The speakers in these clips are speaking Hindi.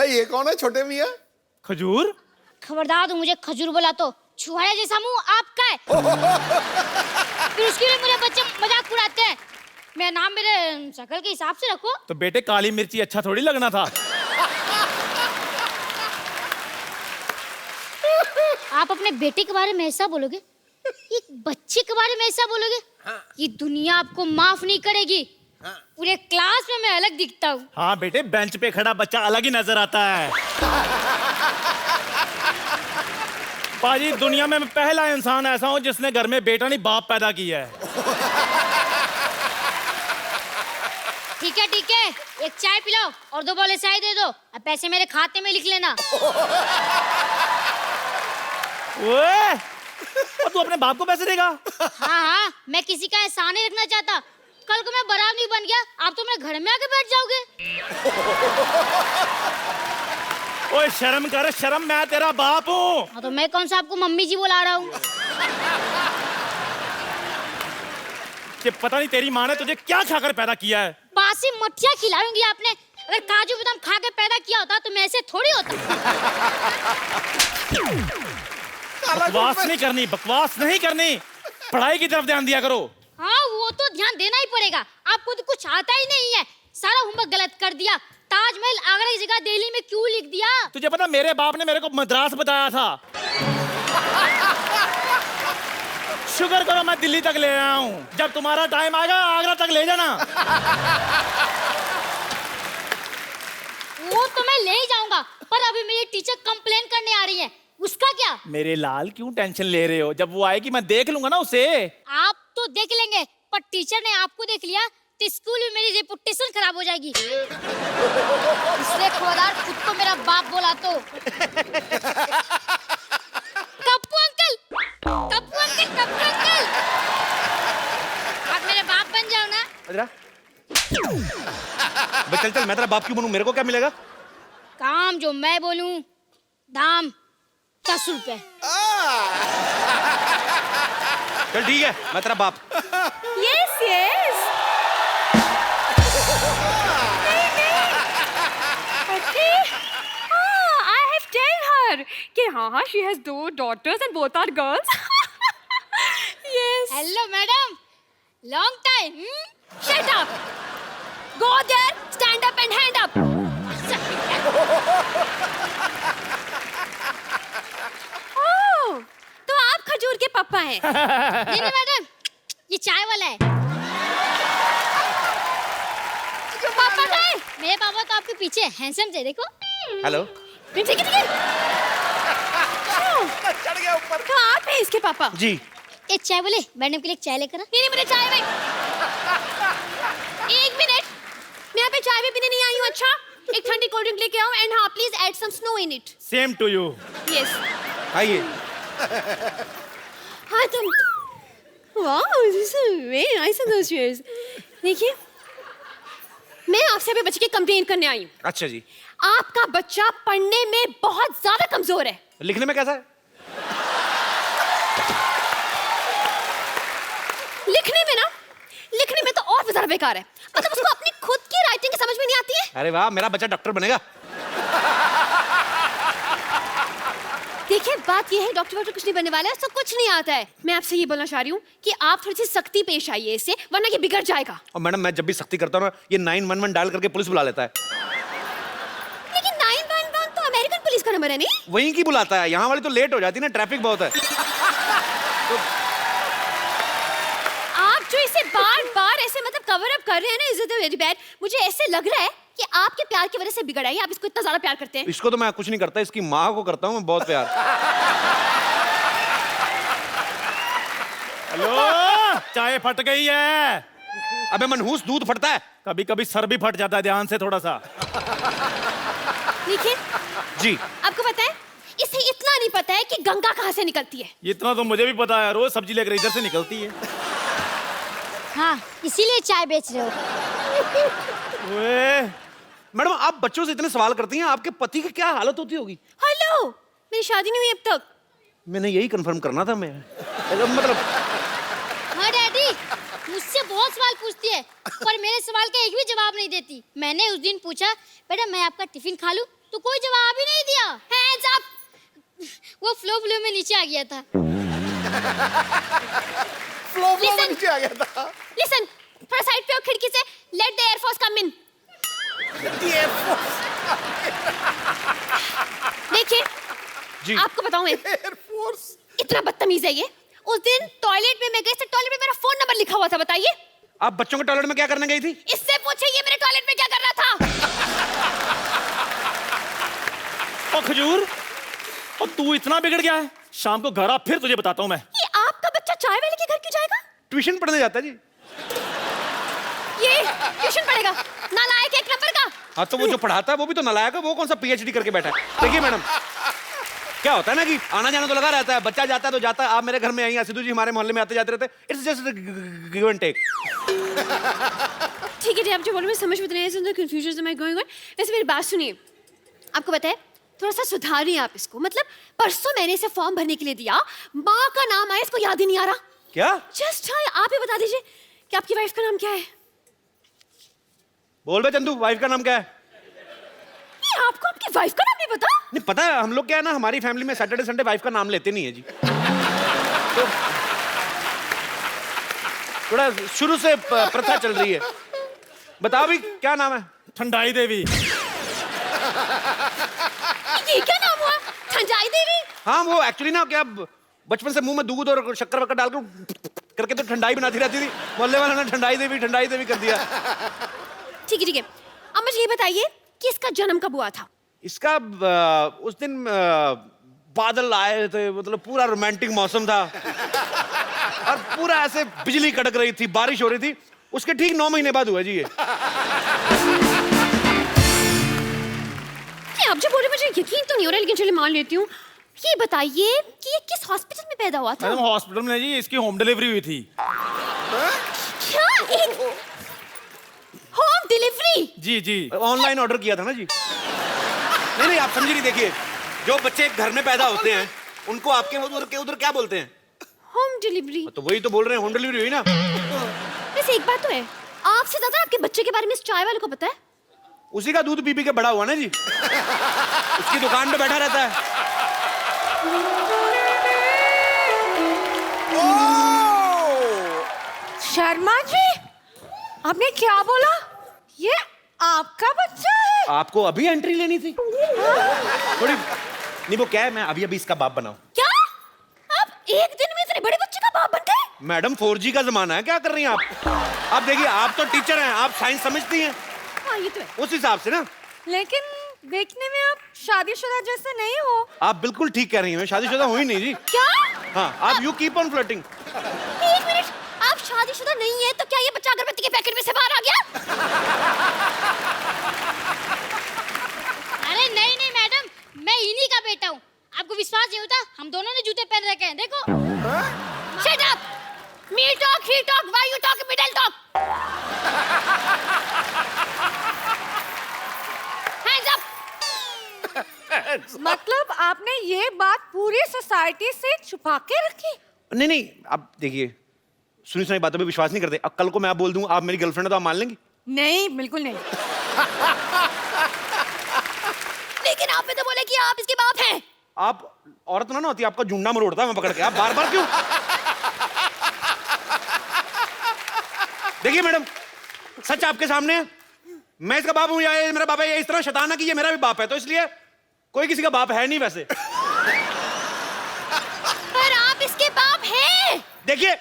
भाई ये कौन है छोटे मियाँ? खजूर? खबरदार तू मुझे खजूर बोला तो छुहारा जैसा मुंह आपका है। फिर उसके लिए मेरे बच्चे मजाक उड़ाते हैं। मेरा नाम मेरे शक्ल के हिसाब से रखो। तो बेटे काली मिर्ची अच्छा थोड़ी लगना था। आप अपने बेटे के बारे में ऐसा बोलोगे, एक बच्चे के बारे में ऐसा बोलोगे? हाँ। ये दुनिया आपको माफ नहीं करेगी। हाँ। पूरे क्लास में मैं अलग दिखता हूँ। हाँ बेटे, बेंच पे खड़ा बच्चा अलग ही नजर आता है। पाजी, दुनिया में मैं पहला इंसान ऐसा हूँ जिसने घर में बेटा नहीं बाप पैदा किया है। ठीक है, एक चाय पिलाओ और 2 बोले चाय दे दो। अब पैसे मेरे खाते में लिख लेना। ओए, और तू अपने बाप को पैसे देगा? हाँ, मैं किसी का एहसान नहीं रखना चाहता। कल को मैं बारात नहीं बन गया, आप तो मेरे घर में आके बैठ जाओगे। ओए शर्म कर, शर्म, मैं तेरा बाप हूँ। हाँ, तो मैं कौन सा आपको मम्मी जी बुला रहा हूँ? कि पता नहीं तेरी माँ ने तुझे क्या खाकर पैदा किया है। बासी मठिया खिलाऊंगी आपने। अगर काजू बादाम खा के पैदा किया होता तो मैं ऐसे थोड़ी होता। बकवास नहीं करनी, बकवास नहीं करनी। पढ़ाई की तरफ ध्यान दिया करो। हाँ, वो तो ध्यान देना ही पड़ेगा। आपको तो कुछ आता ही नहीं है। सारा होमवर्क गलत कर दिया। ताजमहल आगरा की जगह दिल्ली में क्यों लिख दिया? तुझे पता मेरे बाप ने मेरे को मद्रास बताया था। शुक्र करो मैं दिल्ली तक ले आया हूँ। जब तुम्हारा टाइम आएगा आगरा तक ले जाना। वो तो मैं ले ही जाऊंगा, पर अभी मेरी टीचर कंप्लेन करने आ रही है। उसका क्या? मेरे लाल क्यों टेंशन ले रहे हो? जब वो आएगी मैं देख लूंगा ना उसे। आप तो देख लेंगे, पर टीचर ने आपको देख लिया तो स्कूल में मेरी रेपुटेशन खराब हो जाएगी। इसलिए खबरदार खुद को मेरा बाप बोला तो। Kappu uncle, Kappu uncle, Kappu uncle, आप मेरे बाप बन जाओ ना। चल चल, मैं तेरा बाप क्यों बनूं? मेरे को क्या मिलेगा? काम जो मैं बोलूं, दाम 10 रुपए। चल ठीक है, मैं तेरा बाप। Yes, yes. Okay. I have tell her कि हाँ, she has 2 daughters and both are girls. Yes. Hello madam, long time. Shut up. Go there, stand up and hand up. Oh, तो आप खजूर के पापा हैं? नहीं मैडम, ये चाय वाला है। तो पापा का है? मेरे पापा तो आपके पीछे हैंडसम थे, देखो। हेलो। ठीक है। चढ़ गया ऊपर। तो आप हैं इसके पापा? जी। एक चाय बोले, मैडम के लिए चाय लेकर आ। नहीं मुझे चाय भाई। 1 मिनट, मैं यहाँ पे चाय भी पीने नहीं आई हूँ। अच्छा, एक ठंडी कोल्ड ड्रिंक लेके आओ एंड हाँ please add some snow in it. Same to you. Yes. आइए। हाँ तुम। Wow, this is very nice and delicious. देखिए, मैं आपसे अभी बच्चे की कंप्लेन करने आई हूँ। अच्छा जी। आपका बच्चा पढ़ने में बहुत ज्यादा कमजोर है। लिखने में कैसा है? लिखने में तो और भी ज्यादा बेकार है। मतलब उसको अपनी खुद की राइटिंग की समझ में नहीं आती है। अरे वाह, मेरा बच्चा डॉक्टर बनेगा। देखिए, बात ये है, डॉक्टर कुछ नहीं बनने वाला है, उसको कुछ नहीं आता है। मैं आपसे ये बोलना चाह रही हूँ कि आप थोड़ी सी सख्ती पेश आइए इससे, वरना ये बिगड़ जाएगा। और मैडम, मैं जब भी सख्ती करता हूँ ना, ये 911 डायल करके पुलिस बुला लेता है। लेकिन 911 तो अमेरिकन पुलिस का नंबर है नहीं? वहीं की बुलाता है, यहाँ वाली तो लेट हो जाती है ना, ट्रैफिक बहुत है। तो आप जो इसे बार-बार ऐसे मतलब कवर अप कर रहे हैं ना, इज इट वेरी बैड। मुझे ऐसे लग रहा है कि आपके प्यार की वजह से बिगड़ा है। आप इसको इतना ज्यादा प्यार करते हैं। इसको तो मैं कुछ नहीं करता, इसकी माँ को करता हूँ मैं बहुत प्यार। हेलो, चाय फट गई है। अबे मनहूस, दूध फटता है। कभी कभी सर भी फट जाता है, ध्यान से थोड़ा सा। देखिए जी। आपको पता है, इसे इतना नहीं पता है कि गंगा कहाँ से निकलती है। इतना तो मुझे भी पता है, रोज सब्जी लेकर इधर से निकलती है। हाँ, इसीलिए चाय बेच रहे हो। ओए, मैडम, आप बच्चों से इतने सवाल करती हैं, आपके पति की क्या हालत होती होगी? हेलो, मेरी शादी नहीं हुई अब तक। मैंने यही कंफर्म करना था। मैं मतलब हाँ डैडी, मुझसे बहुत सवाल पूछती है, पर मेरे सवाल का एक भी जवाब नहीं देती। मैंने उस दिन पूछा, बेटा मैं आपका टिफिन खा लूं? तो कोई जवाब ही नहीं दिया। Hands up! वो फ्लो में नीचे आ गया था। फ्लो में Listen. नीचे आ गया था। Listen, थोड़ा साइड पे हो खिड़की से। Let the Air Force come in. Air Force. देखिए, जी। आपको बताऊं मैं, Air Force. इतना बदतमीज है ये। उस दिन टॉयलेट में मैं गई थी, टॉयलेट में मेरा फोन नंबर लिखा हुआ था, बताइए। आप बच्चों के टॉयलेट में क्या करने गई थी? इससे पूछे ये मेरे टॉयलेट में क्या कर रहा था। और खजूर, और तू इतना बिगड़ गया है, शाम को घर आ, फिर तुझे बताता हूँ मैं। ये आपका बच्चा चाय वाले के घर क्यों जाएगा? ट्यूशन पढ़ने जाता है जी। ये ट्यूशन पढ़ेगा, नालायक एक नंबर का। हाँ तो वो जो पढ़ाता है वो भी तो नालायक है, वो कौन सा पीएचडी करके बैठा है। देखिए मैडम, क्या होता है ना कि आना जाना तो लगा रहता है, बच्चा जाता है तो जाता है। आप मेरे घर में आई, सिद्धू जी हमारे मोहल्ले में आते जाते रहते हैं। It's just give and take. ठीक है जी, आप जो बोल रहे हैं समझ में नहीं आया, कंफ्यूजन में गोइंग ऑन। वैसे मेरी बात सुनिए, आपको पता है थोड़ा सा सुधारिए आप इसको। मतलब परसों मैंने इसे फॉर्म भरने के लिए दिया, माँ का नाम आया, इसको याद ही नहीं आ रहा। क्या? जस्ट हाँ, आप ही बता दीजिए कि आपकी वाइफ का नाम क्या है। बोल बे चंदू, वाइफ का नाम क्या है? ये आपको आपकी वाइफ का नाम नहीं पता? नहीं पता है, हम लोग क्या है ना, हमारी फैमिली में सैटरडे संडे वाइफ का नाम लेते नहीं है जी। तो थोड़ा शुरू से प्रथा चल रही है। बताओ भी क्या नाम है? ठंडाई देवी। ये क्या नाम हुआ? ठंडाई देवी? हाँ वो एक्चुअली ना क्या बचपन से मुंह में दूध और शक्कर वक्कर डाल करके तो ठंडाई बनाती रहती थी। मोहल्ले वालों ने ठंडाई देवी कर दिया। ठीक है ठीक है, अब मुझे ये बताइए कि इसका जन्म कब हुआ था? इसका उस दिन बादल आए थे, मतलब पूरा रोमांटिक मौसम था और पूरा ऐसे बिजली कड़क रही थी, बारिश हो रही थी। उसके ठीक 9 महीने बाद हुआ जी ये। आप जो बोल रहे मुझे यकीन तो नहीं हो रहा, लेकिन चलिए मान लेती हूँ। ये बताइए कि ये किस हॉस्पिटल में पैदा हुआ था? मैडम हॉस्पिटल में जी, इसकी होम डिलीवरी हुई थी। क्या? एक होम डिलीवरी? जी जी। ऑनलाइन ऑर्डर किया था ना जी। नहीं आप समझी नहीं। देखिए, जो बच्चे घर में पैदा होते हैं उनको आपके उधर क्या बोलते हैं? Home delivery. तो वही तो बोल रहे हैं, होम डिलीवरी हुई ना। वैसे एक बात तो है, आपसे ज्यादा आपके बच्चे के बारे में इस चाय वाले को पता है। उसी का दूध पी के बड़ा हुआ ना जी। उसकी दुकान पे बैठा रहता है। शर्मा जी, आपने क्या बोला? ये आपका बच्चा है? आपको अभी एंट्री लेनी थी थोड़ी। नहीं वो क्या है, मैं अभी इसका बाप बनाऊं। क्या आप एक दिन में इतने बड़े बच्चे का बाप बन गए? मैडम 4G का जमाना है, क्या कर रही हैं आप देखिए, आप तो टीचर हैं, आप साइंस समझती हैं। हाँ ये तो है। उस हिसाब से ना। लेकिन देखने में आप शादीशुदा जैसे नहीं हो। आप बिल्कुल ठीक कह रही हैं, मैं शादीशुदा हुई नहीं जी। क्या? हाँ, आप यू कीप ऑन फ्लर्टिंग। एक मिनट, आप शादीशुदा नहीं है तो क्या ये बच्चा अगरबत्ती के पैकेट में से बाहर आ गया? अरे नहीं नहीं मैडम, मैं इन्हीं का बेटा हूँ। आपको विश्वास नहीं होता? हम दोनों ने जूते पहन रखे हैं, देखो। Shut up! Me talk, he talk, why you talk, middle talk? Hands up! मतलब आपने ये बात पूरी सोसाइटी से छुपा के रखी? नहीं आप देखिए, सुनी बातों पे विश्वास नहीं करते। अब कल को मैं आप बोल दूं आप मेरी गर्लफ्रेंड है तो आप मान लेंगी? नहीं, बिल्कुल नहीं। लेकिन आपने तो बोला कि आप इसके बाप हैं। आप औरत ना होती, आपका जुंडा मरोड़ता मैं पकड़ के। आप बार क्यों? देखिए मैडम, सच आपके सामने है। मैं इसका बाप हूं या ये मेरा बाप है, ये इस तरह शैतान है कि ये मेरा भी बाप है, तो इसलिए कोई किसी का बाप है नहीं वैसे। पर आप इसके बाप हैं। देखिए,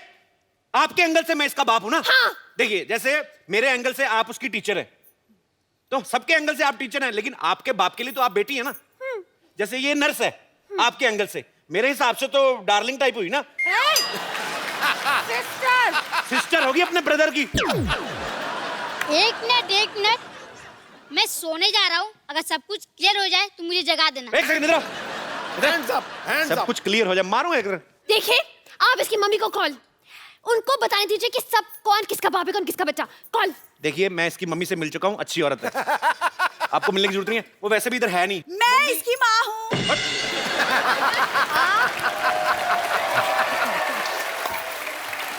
आपके एंगल से मैं इसका बाप हूं ना। हाँ। देखिए, जैसे मेरे एंगल से आप उसकी टीचर है, तो सबके एंगल से आप टीचर हैं, लेकिन आपके बाप के लिए तो आप बेटी है ना। जैसे ये नर्स है, आपके एंगल से मेरे हिसाब से तो डार्लिंग टाइप हुई ना। सिस्टर, सिस्टर होगी अपने ब्रदर की। एक मिनट, मैं सोने जा रहा हूँ। अगर सब कुछ क्लियर हो जाए तो मुझे जगा देना। एक सेकंड, इधर आओ। Hands up, hands सब up. कुछ क्लियर हो जाए, मारूंगा एक। देखिए, आप इसकी मम्मी को कॉल, उनको बताने दीजिए कि सब कौन किसका बाप है, कौन किसका बच्चा। कॉल। देखिए, मैं इसकी मम्मी से मिल चुका हूँ, अच्छी औरत है, आपको मिलने की जरूरत नहीं है। वो वैसे भी इधर है नहीं। मैं इसकी माँ हूँ।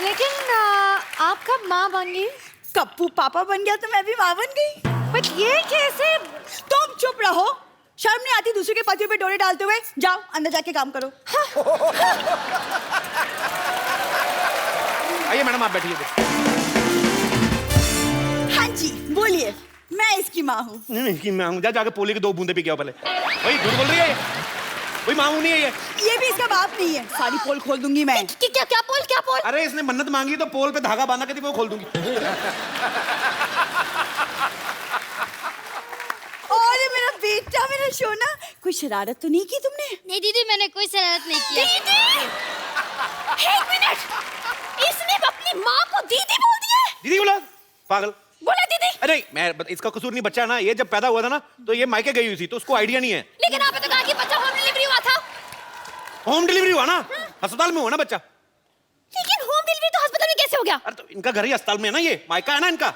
लेकिन आप कब माँ बन गई? कप्पू पापा बन गया तो मैं भी माँ बन गई। बट ये कैसे? तुम चुप रहो, शर्म नहीं आती दूसरे के पतियों पे डोरे डालते हुए? जाओ अंदर जाके काम करो। आइए मैडम, आप बैठिए। हाँ जी बोलिए, मैं इसकी माँ हूँ। नहीं कि मैं हूँ, जाके पोले की 2 बूंदे पी के आओ पहले। वही झूठ बोल रही है, कोई माँ नहीं है ये भी इसका बाप नहीं है। सारी पोल खोल दूंगी मैं। क्या पोल? अरे इसने मन्नत मांगी तो पोल पे धागा बांधा के थी, वो खोल दूंगी। और मेरा बेटा, मेरा सोना, कोई शरारत तो नहीं की तुमने? नहीं दीदी, मैंने कोई शरारत नहीं किया। दीदी, एक मिनट, इसने अपनी माँ को दीदी बोल दिया है? दीदी बोला, पागल। बोला दीदी? अरे मैं इसका कसूर नहीं, बच्चा ना ये जब पैदा हुआ था ना तो ये मायके गई हुई थी, तो उसको आइडिया नहीं है। लेकिन आपने तो कहा कि बच्चा होम डिलीवरी हुआ था। होम डिलीवरी हुआ ना, अस्पताल में हुआ ना बच्चा। लेकिन होम डिलीवरी तो अस्पताल में कैसे हो गया? अरे तो इनका घर ही अस्पताल में है ना, ये मायका है ना इनका।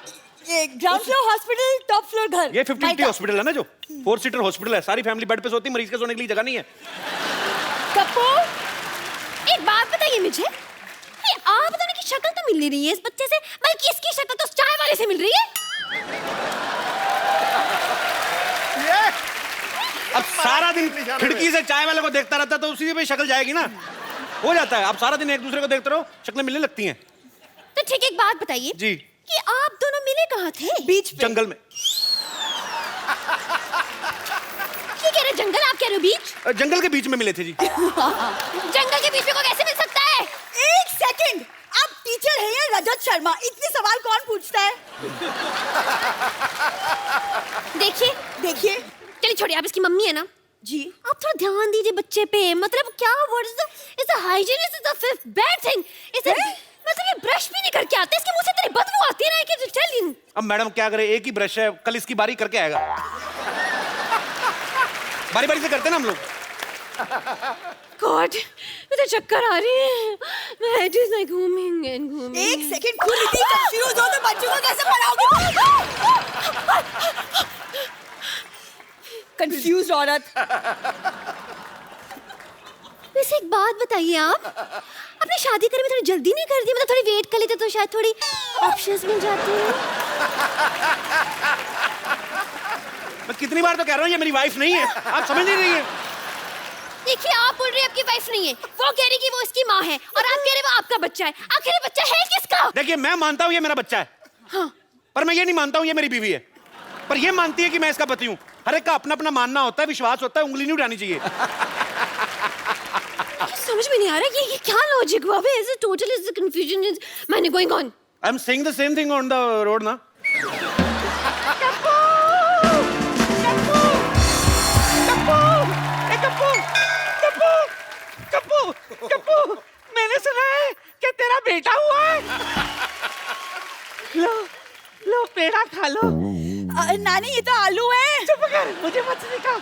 ये ground floor hospital, top floor घर। ये 50 हॉस्पिटल है ना, जो 4 सीटर हॉस्पिटल है, सारी फैमिली बेड पे सोती, मरीज के सोने के लिए जगह नहीं है। कपूर, एक बात बताइए मुझे, ये आप दोनों की शक्ल तो मिल नहीं रही है इस बच्चे से, बल्कि इसकी शक्ल तो उस चाय वाले से मिल रही है। अब सारा दिन खिड़की से चाय वाले को देखता रहता तो उसी पे शक्ल जाएगी ना, हो जाता है। अब सारा दिन एक दूसरे को देखते रहो, शक्लें मिलने लगती हैं। तो ठीक है, एक बात बताइए जी, कि आप दोनों मिले कहाँ थे? बीच पे। जंगल में। ये कह रहे जंगल, आप कह रहे हो बीच? जंगल के बीच में मिले थे जी। जंगल के बीच में को कैसे मिल सकता है? एक सेकंड, आप टीचर हैं या रजत शर्मा? इतने सवाल कौन पूछता है? देखिए चलिए छोड़िए, आप इसकी मम्मी है ना जी। आप थोड़ा ध्यान दीजिए बच्चे पे। मतलब क्या what is the hygiene is the fifth bad thing. इसे मतलब ये ब्रश भी नहीं करके आते, इसके मुंह से तेरी बदबू आती है ना कि चल। अब मैडम क्या करे, एक ही ब्रश है, कल इसकी बारी करके आएगा। बारी बारी से करते ना हम लोग। गॉड, मुझे चक्कर आ रही है। मैं इट इज लाइक घूमिंग एंड घूमिंग। एक सेकंड, खुद इतनी कंफ्यूज हो तो बच्चों को कैसे पढ़ाओगे? कंफ्यूज औरत। वैसे एक बात बताइए, आप अपनी शादी करने में थोड़ी जल्दी नहीं कर दी? मतलब थोड़ी वेट कर लेते तो शायद थोड़ी ऑप्शंस मिल जाते हैं। मैं कितनी बार तो कह रहा हूँ ये मेरी वाइफ नहीं है, आप समझ नहीं रही है। देखिए, आप बोल रहे हैं आपकी वाइफ नहीं है, वो कह रही कि वो इसकी माँ है, और आप कह रहे वो आपका बच्चा है। आखिर ये बच्चा है किसका? देखिए, मैं मानता हूँ ये मेरा बच्चा है, हाँ। पर मैं ये नहीं मानता हूँ ये मेरी बीवी है। पर ये मानती है कि मैं इसका पति हूँ। हर एक का अपना अपना मानना होता है, विश्वास होता है, उंगली नहीं उठानी चाहिए। समझ में नहीं आ रहा ये क्या लॉजिक हुआ? Is it total is the confusion is many going on. I am saying the same thing on the road ना। कप्पू, मैंने सुना है कि तेरा बेटा हुआ है। लो पेड़ा खा लो। नानी ये तो आलू है। चुप कर, मुझे मत सिखा।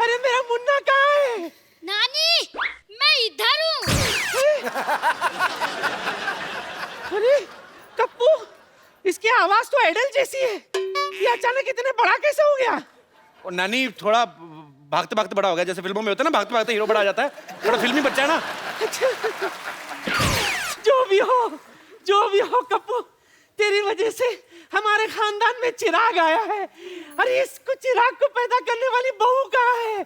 अरे मेरा मुन्ना कहाँ है? नानी, मैं इधर हूँ। अरे कप्पू, इसकी आवाज तो एडल जैसी है। ये अचानक इतने बड़ा कैसे हो गया? और नानी थोड़ा भागते भागते बड़ा हो गया, जैसे फिल्मों में होता है ना, भागते भागते हीरो बड़ा आ जाता है, थोड़ा फिल्मी बच्चा है ना। जो भी हो कप्पू, तेरी वजह से हमारे खानदान में चिराग आया है। अरे इसको चिराग को पैदा करने वाली बहू कहाँ है?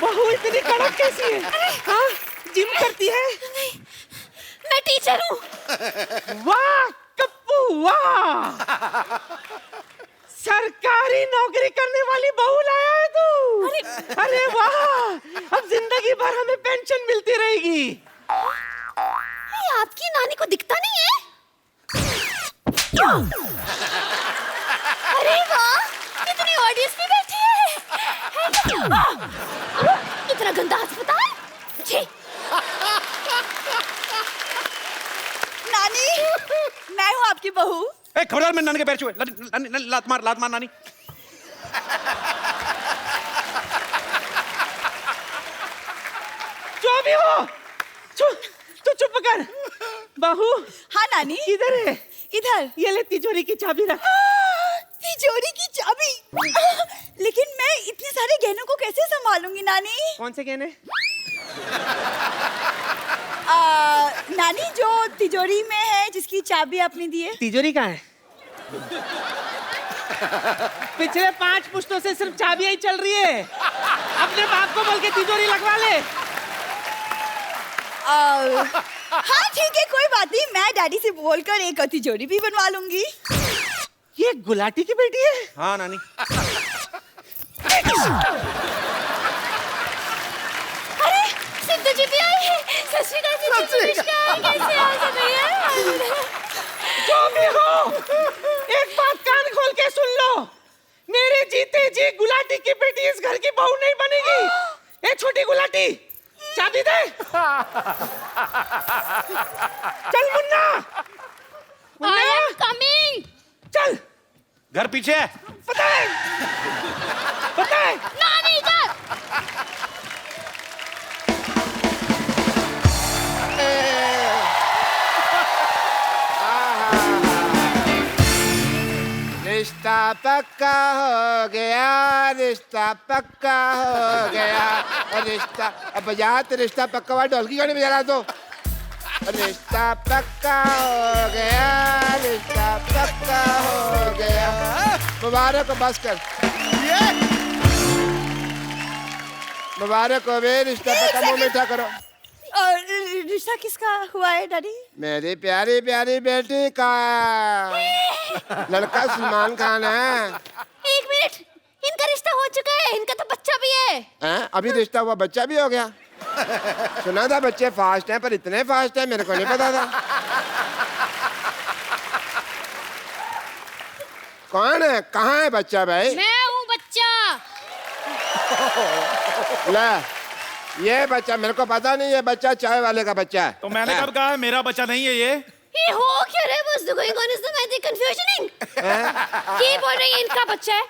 बहू इतनी कड़क कैसी है? हाँ, जिम करती है? नहीं, मैं टीचर हूँ। वाह कप्पू वाह, सरकारी नौकरी करने वाली बहू लाया है तू। अरे वाह, अब जिंदगी भर हमें पेंशन मिलती रहेगी। ये आपकी नानी को दिखता नहीं है? अरे वाह, इतनी ऑडियंस भी बैठी है। इतना गंदा अस्पताल। छी। नानी, मैं हूँ आपकी बहू। ए, खबरदार, मैं नानी के पैर छुए। लात मार नानी। जो भी हो, तू चुप कर। बहू। हाँ नानी। किधर है? इधर। ये ले तिजोरी की चाबी रख। तिजोरी की चाबी? लेकिन मैं इतने सारे गहनों को कैसे संभालूंगी नानी? कौन से गहने? नानी, जो तिजोरी में है जिसकी चाबी आपने दी है। तिजोरी कहाँ है? पिछले 5 पुश्तों से सिर्फ चाबियां ही चल रही है। अपने बाप को बोल के तिजोरी लगवा ले। हाँ ठीक है, कोई बात नहीं, मैं डैडी से बोलकर एक तिजोरी भी बनवा लूंगी। ये गुलाटी की बेटी है? हाँ नानी। अरे सिद्धू जी भी आए हैं। सत श्री अकाल सिद्धू जी, कैसे हो सब भैया? जो भी हो, एक बात कान खोल के सुन लो। मेरे जीते जी गुलाटी की बेटी इस घर की बहू नहीं बनेगी। ए छोटी गुलाटी, चाबी दे। चल मुन्ना, I am coming. चल। घर पीछे है। पता है, पता है। नानी इधर। रिश्ता पक्का हो गया, रिश्ता पक्का हो गया, रिश्ता अब बजा तो रिश्ता पक्का हुआ, ढोलकी क्यों नहीं बजा रहा तो? रिश्ता पक्का हो गया, रिश्ता पक्का हो गया। मुबारक हो, बस कर। मुबारक हो बे, रिश्ता पक्का, मुंह मीठा करो। और रिश्ता किसका हुआ है डैडी? मेरी प्यारी प्यारी बेटी का लड़का सलमान खान है। 1 मिनट, इनका रिश्ता हो चुका है, इनका तो बच्चा भी है। हैं? अभी रिश्ता हुआ, बच्चा भी हो गया? सुना था बच्चे फास्ट हैं, पर इतने फास्ट हैं मेरे को नहीं पता था। कौन है, कहाँ है बच्चा भाई? मैं हूँ बच्चा। ले, ये बच्चा मेरे को पता नहीं, ये बच्चा चाय वाले का बच्चा है। तो मैंने कब कहा है मेरा बच्चा नहीं है ये? ये हो क्या रहा है? What's going on? Is the confusioning? ये बोल रही है इनका बच्चा है,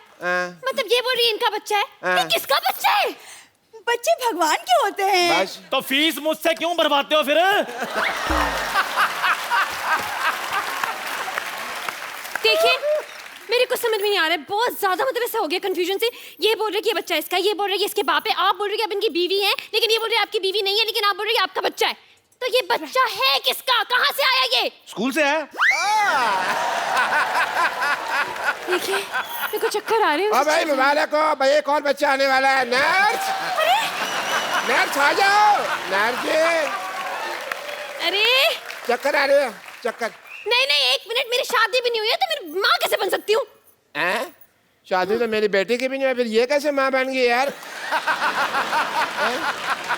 मतलब ये बोल रही है इनका बच्चा है। ये किसका बच्चा है? बच्चे भगवान के होते हैं। बस तो फीस मुझसे क्यों भरवाते हो फिर? देखिए, मेरे को समझ में नहीं आ रहा है, बहुत ज्यादा मतलब ऐसा हो गया कंफ्यूजन से। ये बोल रहे कि ये बच्चा इसका, ये बोल रहे कि इसके बाप है, आप बोल रहे कि आप इनकी बीवी हैं, लेकिन ये बोल रहे आपकी बीवी नहीं है, लेकिन आप बोल रहे कि आपका बच्चा है। तो ये बच्चा है किसका, कहाँ से आया ये? स्कूल से है। देखिए, मेरे को चक्कर आ रहे हैं। ओ भाई मुबारक हो भाई, एक और बच्चा आने वाला है। नर्स, नर्स आ जाओ। नर्स जी, अरे चक्कर आ रहे हैं, चक्कर। नहीं नहीं, 1 मिनट, मेरी शादी भी नहीं हुई है तो मेरी माँ कैसे बन सकती हूँ? हैं? शादी तो मेरी बेटी की भी नहीं है, फिर ये कैसे माँ बन गई यार? हैं?